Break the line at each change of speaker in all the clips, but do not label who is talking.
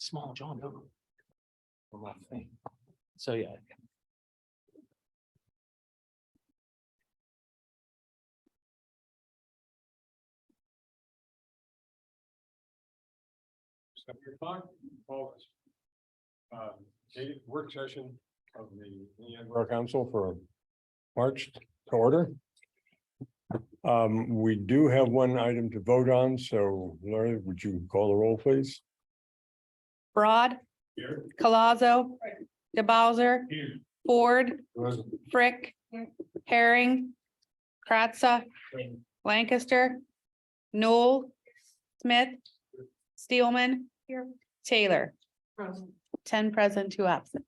Small John. No. So, yeah.
Dated work session of the Borough Council for March to order. We do have one item to vote on, so Laurie, would you call the roll, please?
Broad,
Here.
Colazo, DeBowser, Ford, Frick, Herring, Kratza, Lancaster, Noel, Smith, Steelman, Taylor. 10 present, 2 absent.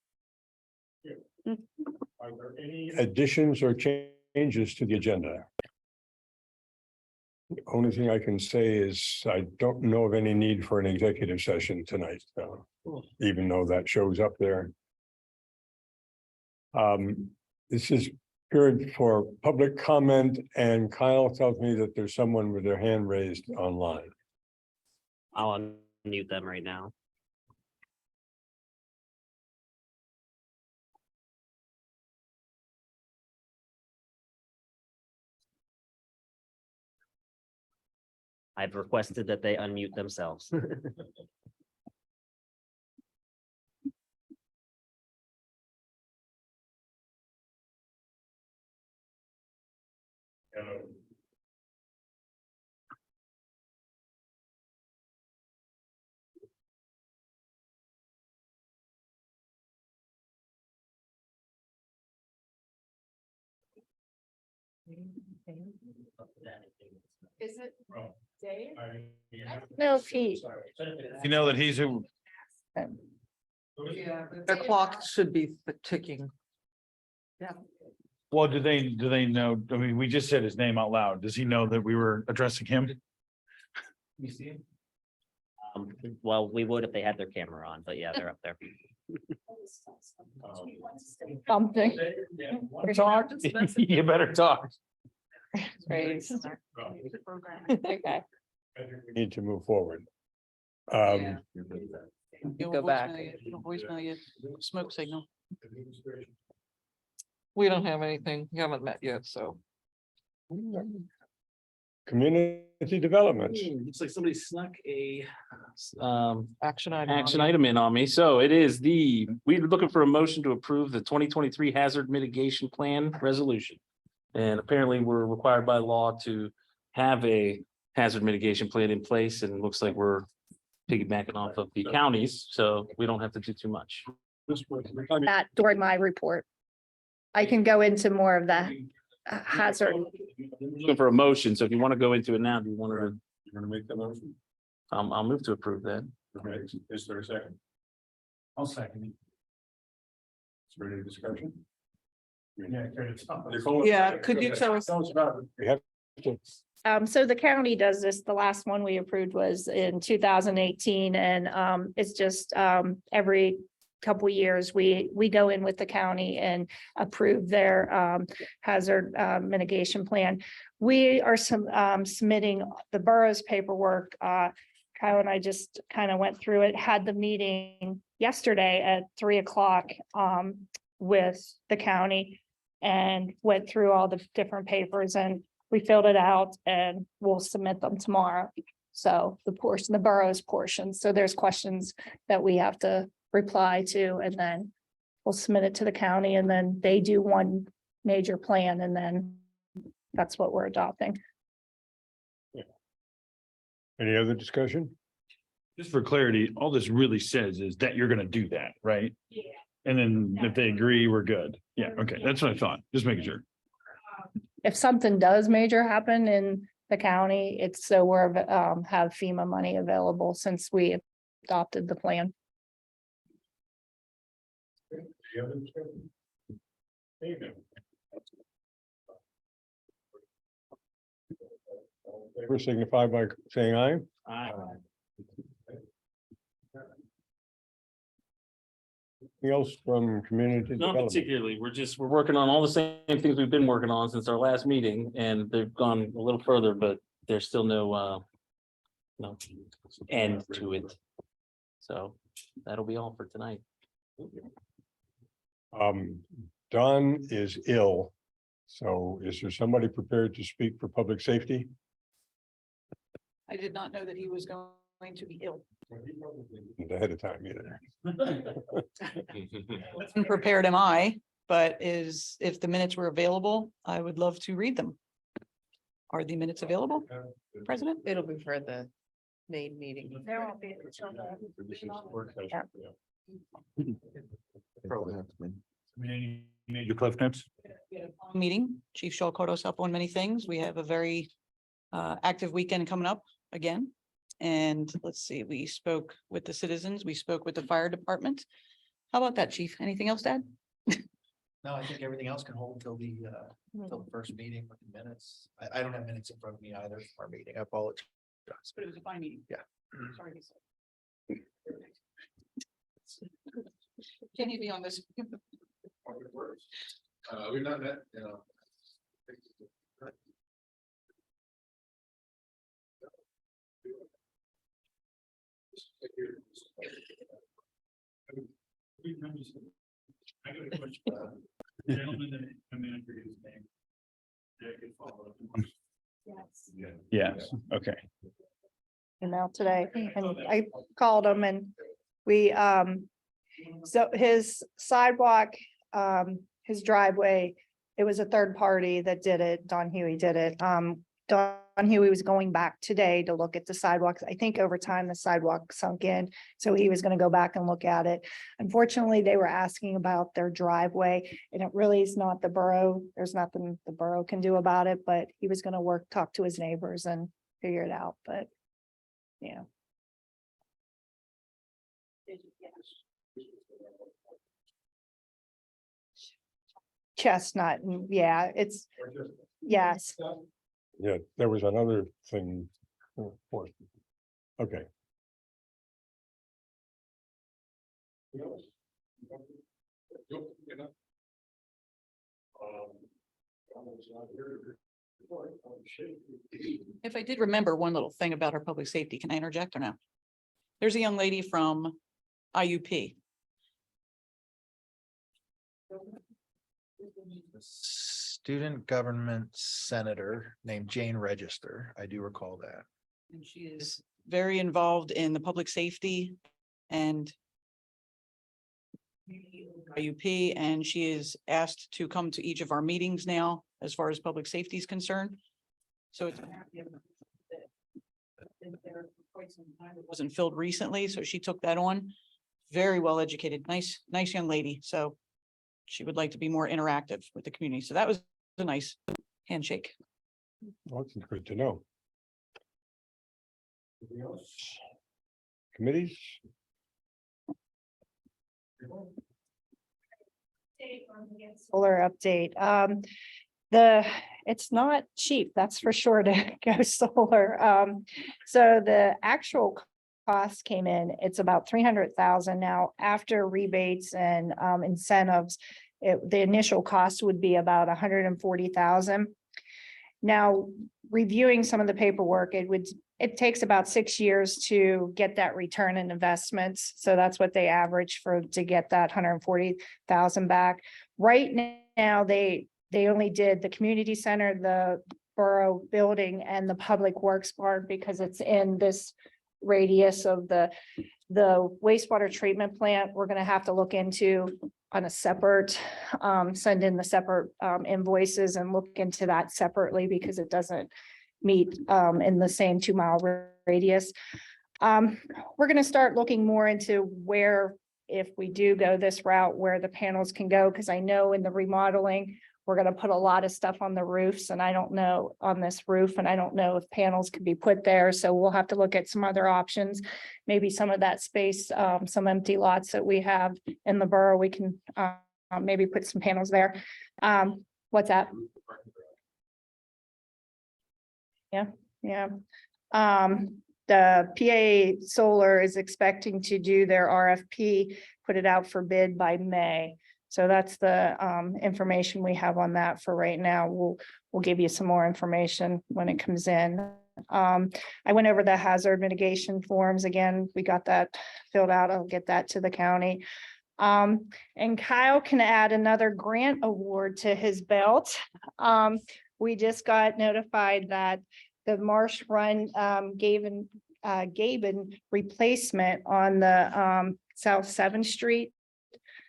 Are there any additions or changes to the agenda? The only thing I can say is I don't know of any need for an executive session tonight, even though that shows up there. This is period for public comment, and Kyle tells me that there's someone with their hand raised online.
I'll unmute them right now. I've requested that they unmute themselves.
Is it Dave?
No, Pete.
You know that he's who,
The clock should be ticking.
well, do they know? I mean, we just said his name out loud. Does he know that we were addressing him?
You see him? Well, we would if they had their camera on, but yeah, they're up there.
Something.
Talk. You better talk.
Okay.
We need to move forward.
Go back.
Voicemail you, smoke signal. We don't have anything, we haven't met yet, so.
Community developments.
Looks like somebody snuck a
Action item.
action item in on me. So it is we're looking for a motion to approve the 2023 hazard mitigation plan resolution. And apparently we're required by law to have a hazard mitigation plan in place, and it looks like we're piggybacking off of the counties, so we don't have to do too much.
That during my report. I can go into more of the hazard.
Looking for a motion, so if you want to go into it now, do you want to,
You're gonna make the motion?
I'll move to approve that.
Okay, is there a second? I'll second. Is there any discussion?
Yeah, could you tell us?
We have to
So the county does this. The last one we approved was in 2018, and it's just every couple years we go in with the county and approve their hazard mitigation plan. We are submitting the borough's paperwork. Kyle and I just kind of went through it, had the meeting yesterday at 3:00 with the county and went through all the different papers, and we filled it out and we'll submit them tomorrow. So the borough's portion. So there's questions that we have to reply to, and then we'll submit it to the county, and then they do one major plan, and then that's what we're adopting.
Any other discussion?
Just for clarity, all this really says is that you're gonna do that, right?
Yeah.
And then if they agree, we're good. Yeah, okay, that's what I thought. Just making sure.
If something does major happen in the county, it's so we're have FEMA money available since we adopted the plan.
Any other discussion? There you go. All in favor signify by saying aye. Anything else from community
Not
development?
particularly. We're working on all the same things we've been working on since our last meeting, and they've gone a little further, but there's still no end to it. So that'll be all for tonight.
Don is ill. So is there somebody prepared to speak for public safety?
I did not know that he was going to be ill.
Ahead of time either.
Unprepared am I, but if the minutes were available, I would love to read them. Are the minutes available, President?
It'll be for the main meeting.
There won't be.
Major cliff notes?
Meeting, Chief Shaw caught us up on many things. We have a very active weekend coming up again. And let's see, we spoke with the citizens, we spoke with the fire department. How about that, Chief? Anything else to add?
No, I think everything else can hold till the first meeting with the minutes. I don't have minutes in front of me either for our meeting. I apologize.
But it was a fine meeting.
Yeah.
Sorry. Can you be on this?
We've not met, you know.
I got a question. Gentleman that come in for his name. Yes, okay.
Email today, and I called him and we, so his sidewalk, his driveway, it was a third party that did it. Don Huey did it. Don Huey was going back today to look at the sidewalks. I think over time the sidewalk sunk in, so he was gonna go back and look at it. Unfortunately, they were asking about their driveway, and it really is not the borough. There's nothing the borough can do about it, but he was gonna talk to his neighbors and figure it out, but yeah. Chestnut, and yeah, it's, yes.
Yeah, there was another thing. Okay.
If I did remember one little thing about our public safety, can I interject or no? There's a young lady from IUP.
Student government senator named Jane Register. I do recall that.
And she is very involved in the public safety and IUP, and she is asked to come to each of our meetings now, as far as public safety is concerned. So it's it wasn't filled recently, so she took that on. Very well educated, nice young lady. So she would like to be more interactive with the community. So that was a nice handshake.
Well, that's good to know. Anything else? Committees?
Solar update. It's not cheap, that's for sure, to go solar. So the actual cost came in, it's about 300,000 now after rebates and incentives. The initial cost would be about 140,000. Now, reviewing some of the paperwork, it takes about 6 years to get that return in investments. So that's what they average to get that 140,000 back. Right now, they only did the community center, the borough building, and the public works part because it's in this radius of the wastewater treatment plant. We're gonna have to look into on a separate, send in the separate invoices and look into that separately because it doesn't meet in the same 2-mile radius. We're gonna start looking more into where, if we do go this route, where the panels can go, because I know in the remodeling, we're gonna put a lot of stuff on the roofs, and I don't know on this roof, and I don't know if panels could be put there. So we'll have to look at some other options. Maybe some of that space, some empty lots that we have in the borough, we can maybe put some panels there. What's that? Yeah. The PA Solar is expecting to do their RFP, put it out for bid by May. So that's the information we have on that for right now. We'll give you some more information when it comes in. I went over the hazard mitigation forms again. We got that filled out. I'll get that to the county. And Kyle can add another grant award to his belt. We just got notified that the Marsh Run, Gaben replacement on the, South 7th Street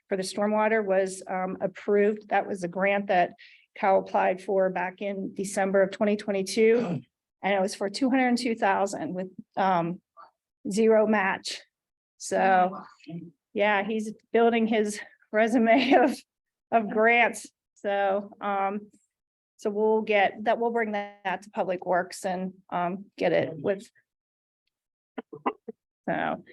for the stormwater was, approved. That was a grant that Kyle applied for back in December of 2022. And it was for 202,000 with, zero match. So, yeah, he's building his resume of grants. So, so we'll bring that to Public Works and, get it with. So,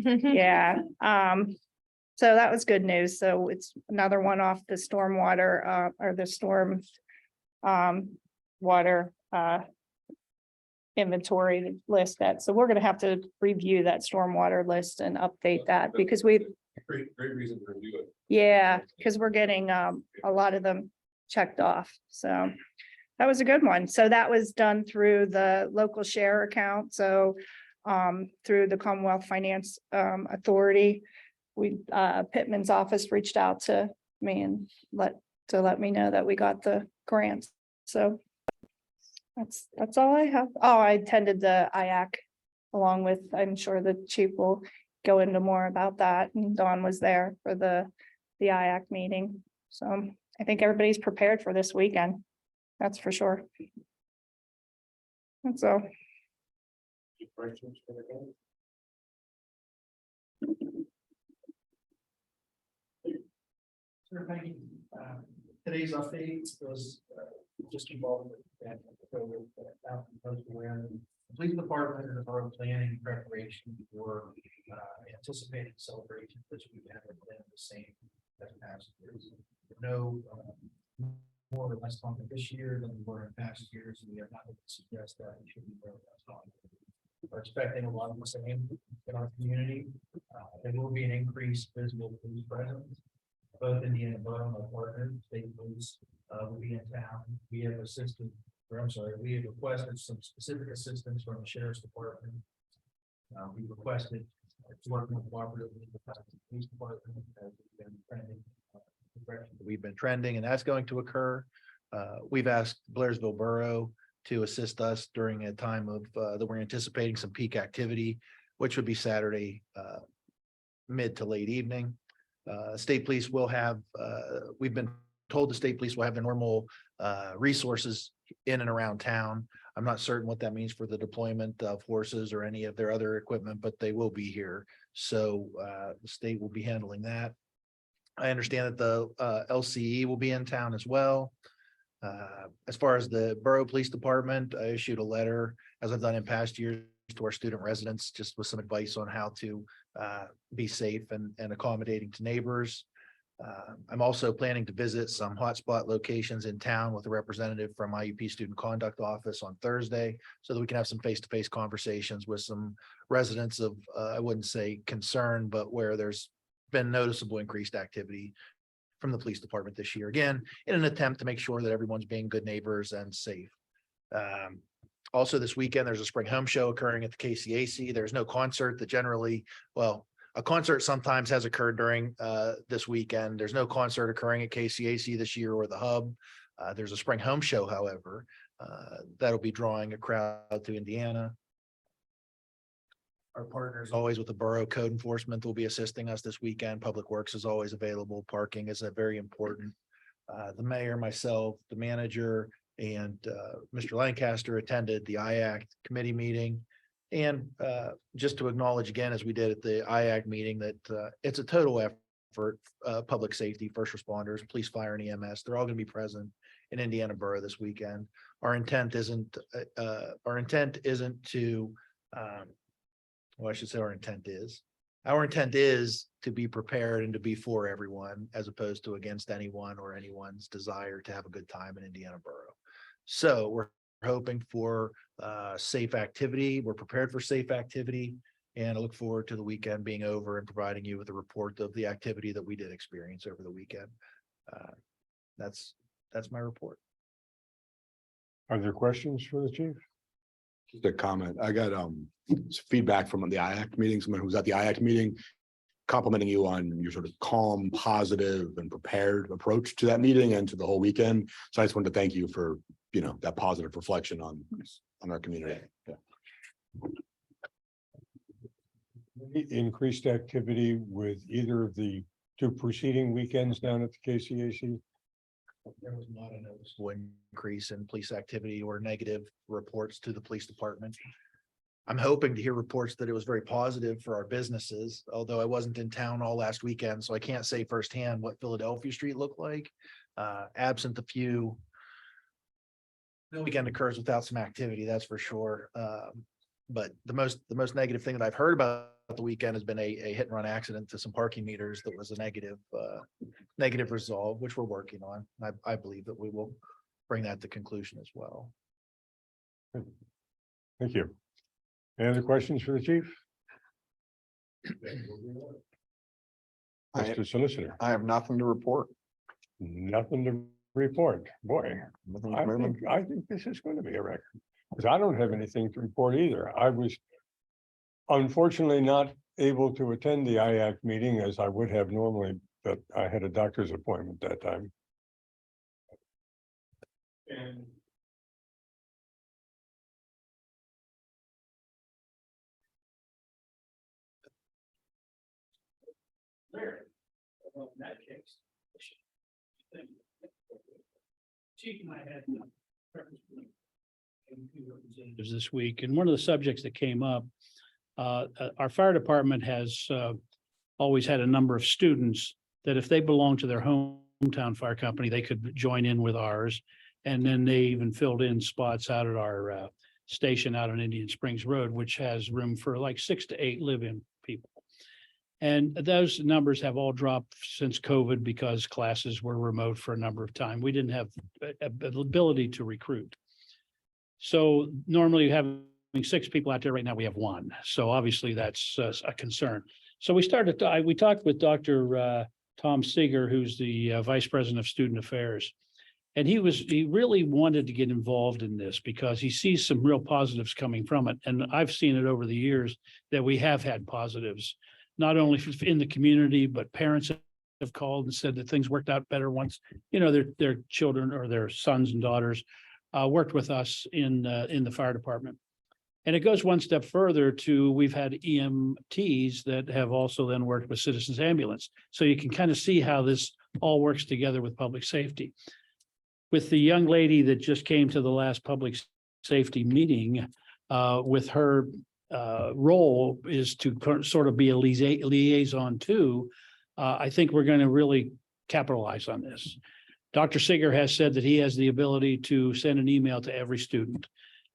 yeah, so that was good news. So it's another one off the stormwater, or the storm, water, inventory list that, so we're gonna have to review that stormwater list and update that because we,
Great reason to review it.
yeah, because we're getting a lot of them checked off. So that was a good one. So that was done through the local share account. So through the Commonwealth Finance Authority, Pittman's office reached out to me and let me know that we got the grants. So that's all I have. Oh, I attended the IAC along with, I'm sure the chief will go into more about that. And Dawn was there for the IAC meeting. So I think everybody's prepared for this weekend. That's for sure. And so,
Questions for the guy?
Sure, thank you. Today's update was just involved with that. Police department and the borough planning preparation for anticipating celebration this weekend have been the same as past years. No more or less fun this year than we were in past years. We have not suggest that we should be more or less fun. We're expecting a lot of the same in our community. There will be an increased visible police presence. Both Indiana Borough and our partner, state police, will be in town. We have we have requested some specific assistance from the sheriff's department. We requested working cooperatively with the police department as we've been trending, and that's going to occur. We've asked Blairsville Borough to assist us during a time of that we're anticipating some peak activity, which would be Saturday, mid to late evening. State police will have, we've been told the state police will have their normal resources in and around town. I'm not certain what that means for the deployment of horses or any of their other equipment, but they will be here. So the state will be handling that. I understand that the LCE will be in town as well. As far as the Borough Police Department, I issued a letter, as I've done in past years, to our student residents, just with some advice on how to be safe and accommodating to neighbors. I'm also planning to visit some hotspot locations in town with a representative from IUP Student Conduct Office on Thursday, so that we can have some face-to-face conversations with some residents of, I wouldn't say concern, but where there's been noticeable increased activity from the police department this year, again, in an attempt to make sure that everyone's being good neighbors and safe. Also this weekend, there's a spring home show occurring at the KCAC. There's no concert that generally, well, a concert sometimes has occurred during this weekend. There's no concert occurring at KCAC this year or the hub. There's a spring home show, however, that'll be drawing a crowd to Indiana. Our partners always with the Borough Code Enforcement will be assisting us this weekend. Public Works is always available. Parking is a very important. The mayor, myself, the manager, and Mr. Lancaster attended the IAC committee meeting. And just to acknowledge again, as we did at the IAC meeting, that it's a total effort, public safety, first responders, police, fire, and EMS. They're all going to be present in Indiana Borough this weekend. Our intent isn't to well, I should say our intent is to be prepared and to be for everyone, as opposed to against anyone or anyone's desire to have a good time in Indiana Borough. So we're hoping for safe activity. We're prepared for safe activity, and I look forward to the weekend being over and providing you with a report of the activity that we did experience over the weekend. That's my report.
Are there questions for the chief?
Just a comment. I got some feedback from the IAC meeting, someone who was at the IAC meeting, complimenting you on your sort of calm, positive and prepared approach to that meeting and to the whole weekend. So I just wanted to thank you for, that positive reflection on our community. Yeah.
Increased activity with either of the two preceding weekends down at the KCAC?
There was not a noticeable increase in police activity or negative reports to the police department. I'm hoping to hear reports that it was very positive for our businesses, although I wasn't in town all last weekend, so I can't say firsthand what Philadelphia Street looked like. Absent the few. No weekend occurs without some activity, that's for sure. But the most negative thing that I've heard about the weekend has been a hit and run accident to some parking meters that was a negative resolve, which we're working on. I believe that we will bring that to conclusion as well.
Thank you. Any other questions for the chief? Mr. Solicitor,
I have nothing to report.
nothing to report. Boy, I think this is going to be a record. Because I don't have anything to report either. I was unfortunately not able to attend the IAC meeting as I would have normally, but I had a doctor's appointment that time. And
in that case. Chief and I had representatives this week, and one of the subjects that came up, our fire department has always had a number of students that if they belong to their hometown fire company, they could join in with ours. And then they even filled in spots out at our station out on Indian Springs Road, which has room for like 6 to 8 live-in people. And those numbers have all dropped since COVID because classes were remote for a number of time. We didn't have ability to recruit. So normally having 6 people out there right now, we have 1. So obviously that's a concern. So we talked with Dr. Tom Seeger, who's the Vice President of Student Affairs. And he really wanted to get involved in this because he sees some real positives coming from it. And I've seen it over the years that we have had positives, not only in the community, but parents have called and said that things worked out better once, their children or their sons and daughters worked with us in the fire department. And it goes one step further to, we've had EMTs that have also then worked with Citizens Ambulance. So you can kind of see how this all works together with public safety. With the young lady that just came to the last public safety meeting, with her role is to sort of be a liaison too. I think we're going to really capitalize on this. Dr. Seeger has said that he has the ability to send an email to every student.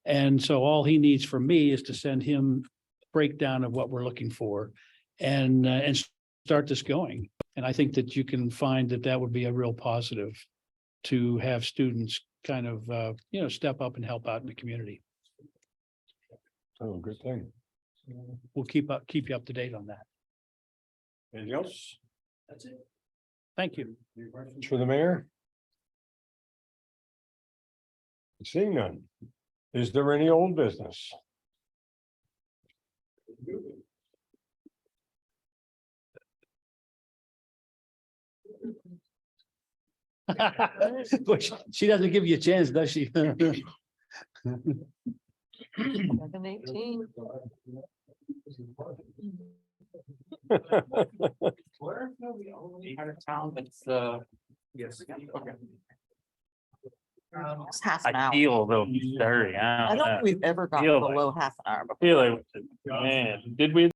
And so all he needs from me is to send him a breakdown of what we're looking for and start this going. And I think that you can find that would be a real positive to have students kind of, step up and help out in the community.
oh, good thing.
We'll keep you up to date on that.
Anything else?
That's it. Thank you.
Any questions for the mayor? Seeing none. Is there any old business?
But she doesn't give you a chance, does she?
7:18.
We're the only part of town that's yes. Okay.
It's half an
I
hour.
feel though dirty.
I don't think we've ever gotten
feel like-
below half an hour.
I feel like, man, did we?